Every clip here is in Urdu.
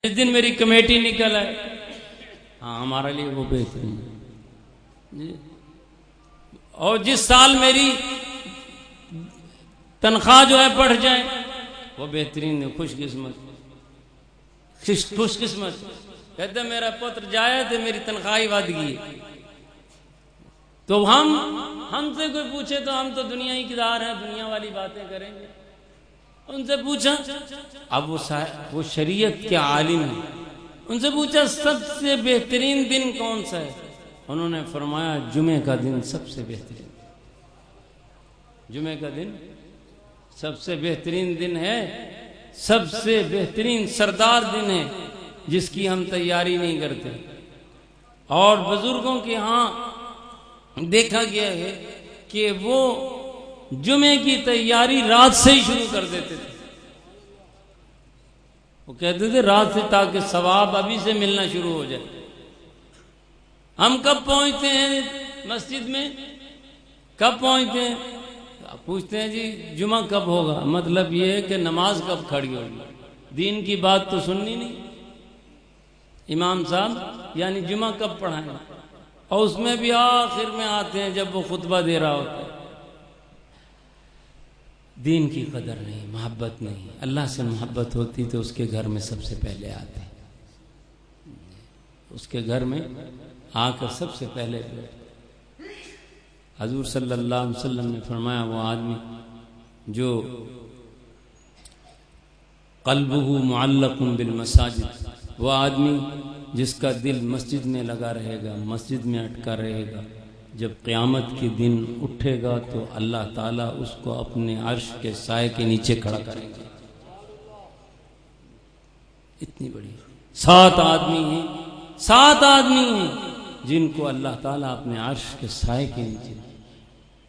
جس دن میری کمیٹی نکل آئے، ہاں ہمارے لیے وہ بہترین جی۔ اور جس سال میری تنخواہ جو ہے بڑھ جائے وہ بہترین ہے، خوش قسمت کہتے میرا پتر جایا تو میری تنخواہ ہی ود گئی۔ تو ہم سے کوئی پوچھے تو ہم تو دنیا ہی کی دار ہیں، دنیا والی باتیں کریں گے۔ ان سے پوچھا، اب وہ شریعت کے عالم ہیں، ان سے پوچھا سب سے بہترین دن کون سا ہے؟ انہوں نے فرمایا جمعہ کا دن سب سے بہترین، جمعہ کا دن سب سے بہترین دن ہے، سب سے بہترین سردار دن ہے جس کی ہم تیاری نہیں کرتے۔ اور بزرگوں کے ہاں دیکھا گیا ہے کہ وہ جمعے کی تیاری رات سے ہی شروع کر دیتے تھے۔ وہ کہتے تھے رات سے، تاکہ ثواب ابھی سے ملنا شروع ہو جائے۔ ہم کب پہنچتے ہیں مسجد میں، کب پہنچتے ہیں؟ پوچھتے ہیں جی جمعہ کب ہوگا، مطلب یہ ہے کہ نماز کب کھڑی ہوگی، دین کی بات تو سننی نہیں۔ امام صاحب یعنی جمعہ کب پڑھائیں، اور اس میں بھی آخر میں آتے ہیں جب وہ خطبہ دے رہا ہوتا ہے۔ دین کی قدر نہیں، محبت نہیں۔ اللہ سے محبت ہوتی تو اس کے گھر میں سب سے پہلے آتے، اس کے گھر میں آ کر سب سے پہلے بیٹھتے۔ حضور صلی اللہ علیہ وسلم نے فرمایا وہ آدمی جو قلبہ معلق بالمساجد، وہ آدمی جس کا دل مسجد میں لگا رہے گا، مسجد میں اٹکا رہے گا، جب قیامت کے دن اٹھے گا تو اللہ تعالیٰ اس کو اپنے عرش کے سائے کے نیچے کھڑا کرے گا۔ اتنی بڑی 7 آدمی ہیں، 7 آدمی ہیں جن کو اللہ تعالیٰ اپنے عرش کے سائے کے نیچے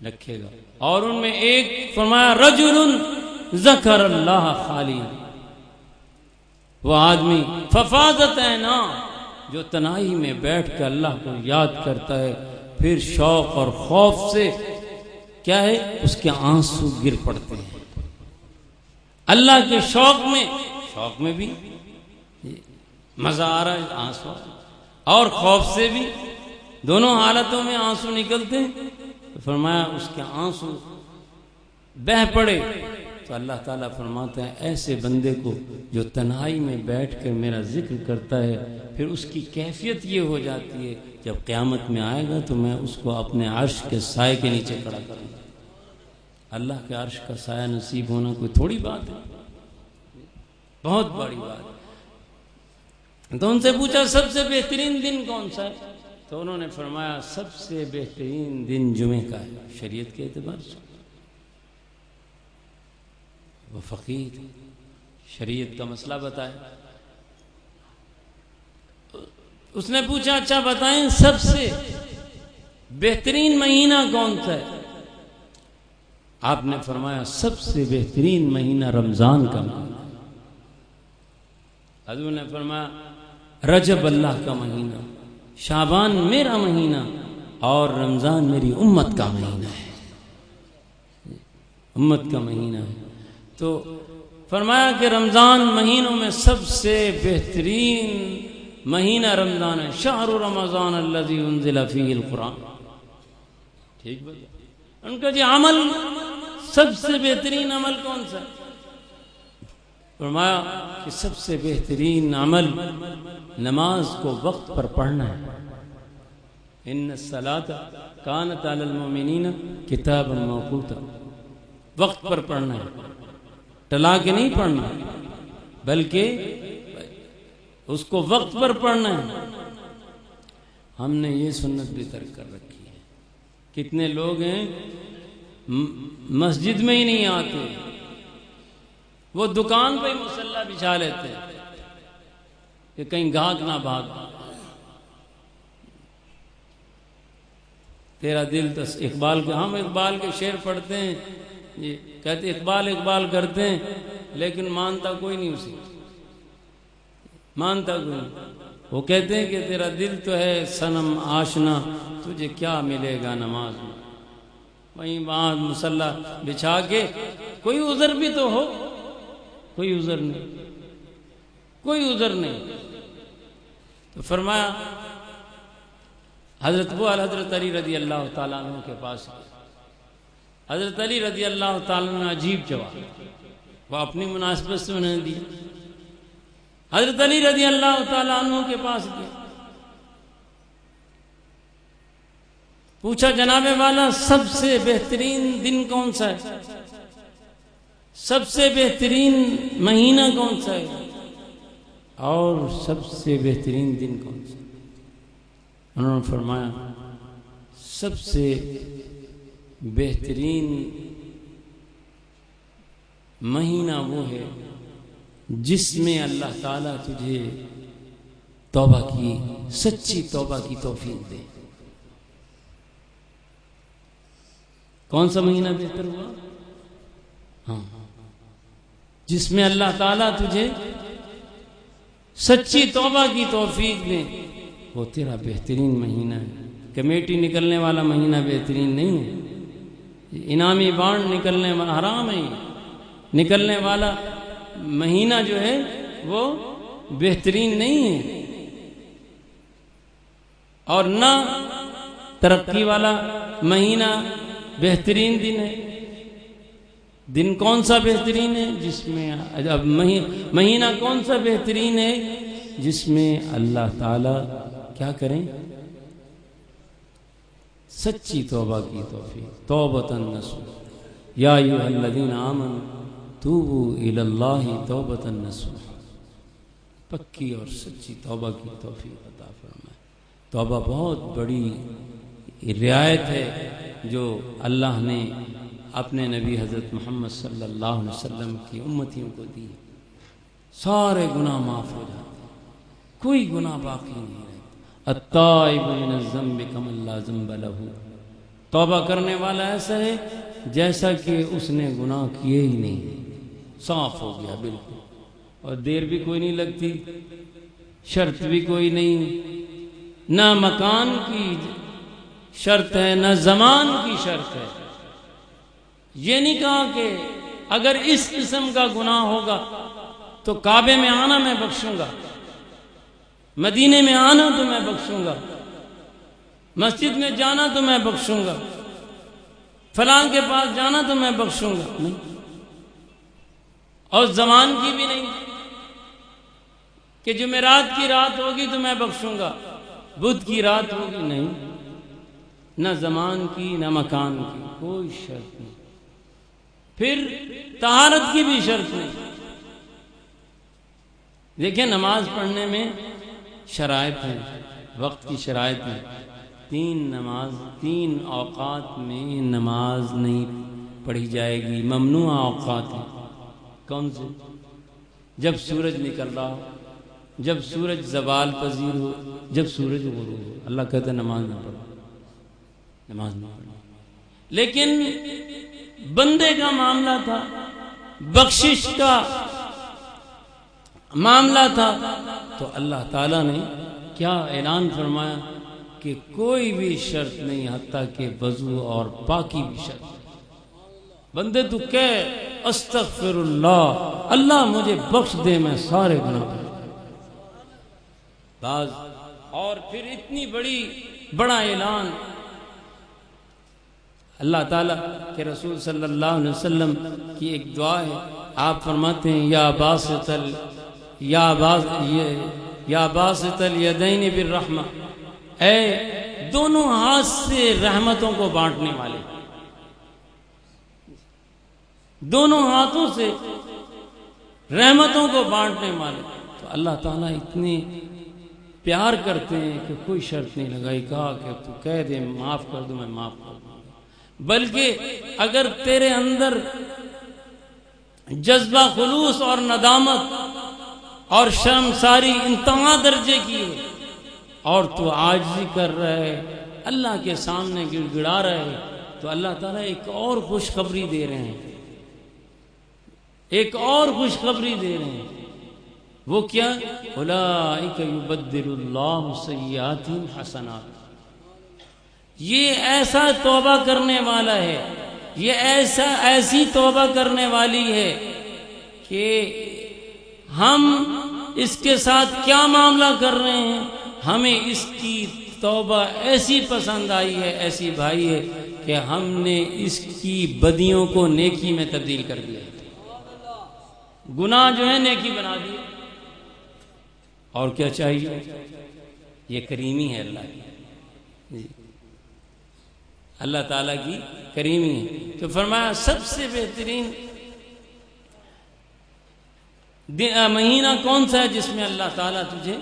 رکھے گا۔ اور ان میں ایک فرمایا رجل ذکر اللہ خالی، وہ آدمی ففاضت عینا، جو تنہائی میں بیٹھ کے اللہ کو یاد کرتا ہے، پھر شوق اور خوف سے کیا ہے اس کے آنسو گر پڑتے ہیں۔ اللہ کے شوق میں بھی مزہ آ رہا ہے، آنسو، اور خوف سے بھی، دونوں حالتوں میں آنسو نکلتے ہیں۔ فرمایا اس کے آنسو بہہ پڑے تو اللہ تعالیٰ فرماتا ہے ایسے بندے کو جو تنہائی میں بیٹھ کر میرا ذکر کرتا ہے، پھر اس کی کیفیت یہ ہو جاتی ہے جب قیامت میں آئے گا تو میں اس کو اپنے عرش کے سائے کے نیچے کھڑا کروں گا۔ اللہ کے عرش کا سایہ نصیب ہونا کوئی تھوڑی بات ہے، بہت بڑی بات۔ تو ان سے پوچھا سب سے بہترین دن کون سا ہے؟ تو انہوں نے فرمایا سب سے بہترین دن جمعے کا ہے، شریعت کے اعتبار سے۔ وہ فقیر شریعت کا مسئلہ بتایا۔ اس نے پوچھا اچھا بتائیں سب سے بہترین مہینہ کون سا ہے؟ آپ نے فرمایا سب سے بہترین مہینہ رمضان کا مہینہ۔ حضور نے فرمایا رجب اللہ کا مہینہ، شعبان میرا مہینہ، اور رمضان میری امت کا مہینہ ہے، امت کا مہینہ ہے۔ تو فرمایا کہ رمضان مہینوں میں سب سے بہترین مہینہ رمضان ہے، شہر رمضان الذی انزل فیہ القرآن۔ ٹھیک بات۔ ان کا جی عمل سب سے بہترین عمل کون سا ہے؟ فرمایا کہ سب سے بہترین عمل نماز کو وقت پر پڑھنا ہے۔ ان الصلاۃ کانت علی المؤمنین کتابا موقوتا، وقت پر پڑھنا ہے، ٹلا کے نہیں پڑھنا بلکہ اس کو وقت پر پڑھنا ہے۔ ہم نے یہ سنت بھی ترک کر رکھی ہے۔ کتنے لوگ ہیں مسجد میں ہی نہیں آتے، وہ دکان پہ ہی مصلی بچھا لیتے ہیں کہ کہیں گاہک نہ بھاگ۔ تیرا دل تو اقبال کے، ہم اقبال کے شعر پڑھتے ہیں جی، کہتے اقبال اقبال کرتے ہیں لیکن مانتا کوئی نہیں اسے، مانتا کوئی نہیں۔ وہ کہتے ہیں کہ تیرا دل تو ہے صنم آشنا، تجھے کیا ملے گا نماز میں، وہیں وہاں مصلی بچھا کے، کوئی عذر بھی تو ہو، کوئی عذر نہیں، کوئی عذر نہیں. تو فرمایا حضرت علی رضی اللہ تعالیٰ عنہ کے پاس گئے. حضرت علی رضی اللہ تعالیٰ عنہ عجیب جواب وہ اپنی مناسبت سے انہوں نے دیا. حضرت علی رضی اللہ تعالیٰ عنہ کے پاس گئے, پوچھا جناب والا سب سے بہترین دن کون سا ہے, سب سے بہترین مہینہ کون سا ہے, اور سب سے بہترین دن کون سا ہے؟ انہوں نے فرمایا سب سے بہترین مہینہ وہ ہے جس میں اللہ تعالیٰ تجھے توبہ کی, سچی توبہ کی توفیق دے. کون سا مہینہ بہتر ہوا؟ ہاں, جس میں اللہ تعالیٰ تجھے سچی توبہ کی توفیق دے, وہ تیرا بہترین مہینہ ہے. کمیٹی نکلنے والا مہینہ بہترین نہیں ہے, انعامی بانڈ نکلنے والا حرام ہے, نکلنے والا مہینہ جو ہے وہ بہترین نہیں ہے. اور نہ ترقی والا مہینہ بہترین دن ہے. دن کون سا بہترین ہے؟ جس میں اب مہینہ کون سا بہترین ہے جس میں اللہ تعالی کیا کریں, سچی توبہ کی توفیق. توبۃ نصوح یا ایھا الذین آمنوا توبوا الی اللہ توبۃ نصوح, پکی اور سچی توبہ کی توفیق عطا فرمائے. توبہ بہت بڑی رعایت ہے جو اللہ نے اپنے نبی حضرت محمد صلی اللہ علیہ وسلم کی امتیوں کو دی. سارے گناہ معاف ہو جاتے ہیں, کوئی گناہ باقی نہیں رہتا. التائب من الذنب کمن لا ذنب لہ, توبہ کرنے والا ایسا ہے جیسا کہ اس نے گناہ کیے ہی نہیں, صاف ہو گیا بالکل. اور دیر بھی کوئی نہیں لگتی, شرط بھی کوئی نہیں, نہ مکان کی شرط ہے نہ زمان کی شرط ہے. یہ نہیں کہا کہ اگر اس قسم کا گناہ ہوگا تو کعبے میں آنا میں بخشوں گا, مدینے میں آنا تو میں بخشوں گا, مسجد میں جانا تو میں بخشوں گا, فلاں کے پاس جانا تو میں بخشوں گا. نہیں, اور زمان کی بھی نہیں کہ جمعرات کی رات ہوگی تو میں بخشوں گا, بدھ کی رات ہوگی, نہیں, نہ زمان کی نہ مکان کی کوئی شرط نہیں. پھر طہارت کی بھی شرط نہیں. دیکھیں نماز پڑھنے میں شرائط ہیں, وقت کی شرائط ہیں. تین اوقات میں نماز نہیں پڑھی جائے گی, ممنوع اوقات ہیں. کون سے؟ جب سورج نکل رہا ہو, جب سورج زوال پذیر ہو, جب سورج غروب ہو. اللہ کہتا ہے نماز نہ پڑھو, نماز نہ پڑھو. لیکن بندے کا معاملہ تھا, بخشش کا معاملہ تھا, تو اللہ تعالیٰ نے کیا اعلان فرمایا کہ کوئی بھی شرط نہیں, حتیٰ کہ وضو اور پاکی بھی شرط. بندے تو کہہ استغفر اللہ, اللہ مجھے بخش دے, میں سارے گناہ باز. اور پھر اتنی بڑا اعلان, اللہ تعالیٰ کے رسول صلی اللہ علیہ وسلم کی ایک دعا ہے. آپ فرماتے ہیں یا باسط الیدین بالرحمہ, اے دونوں ہاتھ سے رحمتوں کو بانٹنے والے, دونوں ہاتھوں سے رحمتوں کو بانٹنے والے. تو اللہ تعالیٰ اتنے پیار کرتے ہیں کہ کوئی شرط نہیں لگائی, کہا کہ تو کہہ دے معاف کر دو, میں معاف کر دوں. بلکہ اگر تیرے اندر جذبہ خلوص اور ندامت اور شرمساری انتہا درجے کی ہے, اور تو عاجزی کر رہا ہے, اللہ کے سامنے گڑ گڑا رہا ہے, تو اللہ تعالیٰ ایک اور خوشخبری دے رہے ہیں, ایک اور خوشخبری دے رہے ہیں. وہ کیا؟ اولئک یبدل اللہ سیئاتہم حسنات. یہ ایسا توبہ کرنے والا ہے, یہ ایسی توبہ کرنے والی ہے کہ ہم اس کے ساتھ کیا معاملہ کر رہے ہیں، ہمیں اس کی توبہ ایسی پسند آئی ہے، ایسی بھائی ہے کہ ہم نے اس کی بدیوں کو نیکی میں تبدیل کر دیا، گناہ جو ہے نیکی بنا دیے۔ اور کیا چاہیے؟ یہ کریمی ہے اللہ کی، اللہ تعالیٰ کی کریمی ہے۔ تو فرمایا سب سے بہترین مہینہ کون سا ہے جس میں اللہ تعالیٰ تجھے